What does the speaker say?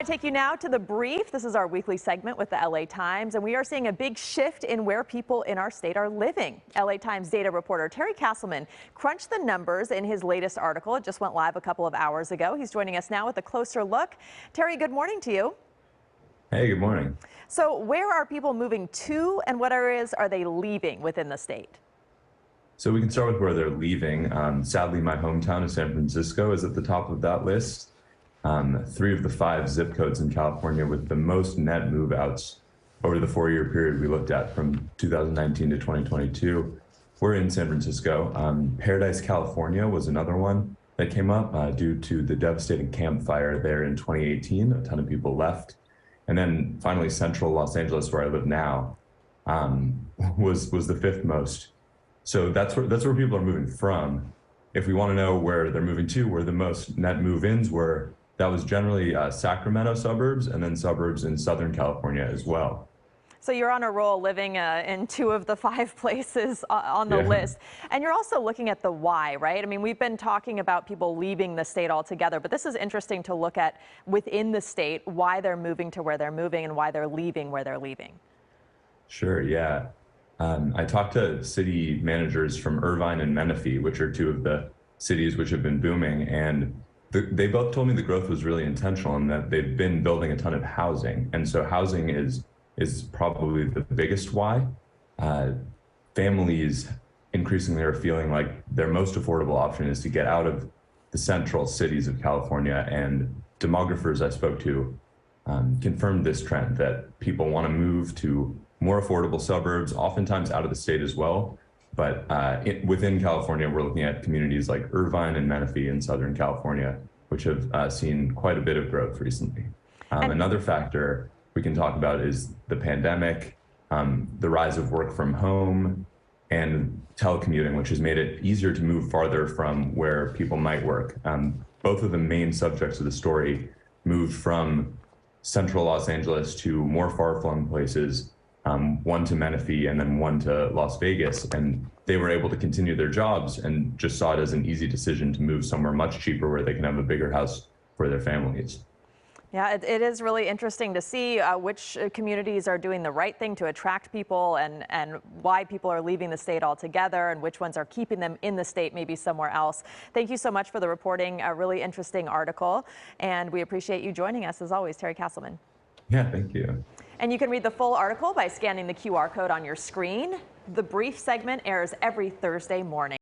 I take you now to The Brief. This is our weekly segment with the LA Times, and we are seeing a big shift in where people in our state are living. LA Times data reporter Terry Castleman crunched the numbers in his latest article. It just went live a couple of hours ago. He's joining us now with a closer look. Terry, good morning to you. Hey, good morning. So where are people moving to, and what areas are they leaving within the state? So we can start with where they're leaving. Sadly, my hometown of San Francisco is at the top of that list. 3 of the 5 zip codes in California with the most net move-outs over the 4-year period we looked at from 2019 to 2022 were in San Francisco. Paradise, California was another one that came up due to the devastating Camp Fire there in 2018. A ton of people left. And then finally, central Los Angeles, where I live now, was the 5th most. So that's where people are moving from. If we want to know where they're moving to, where the most net move-ins were, that was generally Sacramento suburbs and then suburbs in Southern California as well. So you're on a roll living in 2 of the 5 places on the list. And you're also looking at the why, right? I mean, we've been talking about people leaving the state altogether, but this is interesting to look at within the state, why they're moving to where they're moving and why they're leaving where they're leaving. Sure, yeah. I talked to city managers from Irvine and Menifee, which are 2 of the cities which have been booming, and they both told me the growth was really intentional and that they've been building a ton of housing. And so housing is probably the biggest why. Families increasingly are feeling like their most affordable option is to get out of the central cities of California. And demographers I spoke to confirmed this trend that people want to move to more affordable suburbs, oftentimes out of the state as well. But within California, we're looking at communities like Irvine and Menifee in Southern California, which have seen quite a bit of growth recently. Another factor we can talk about is the pandemic, the rise of work from home, and telecommuting, which has made it easier to move farther from where people might work. Both of the main subjects of the story moved from central Los Angeles to more far-flung places, one to Menifee and then one to Las Vegas, and they were able to continue their jobs and just saw it as an easy decision to move somewhere much cheaper where they can have a bigger house for their families. Yeah, it is really interesting to see which communities are doing the right thing to attract people and why people are leaving the state altogether and which ones are keeping them in the state, maybe somewhere else. Thank you so much for the reporting, a really interesting article, and we appreciate you joining us as always, Terry Castleman. Yeah, thank you. And you can read the full article by scanning the QR code on your screen. The Brief segment airs every Thursday morning.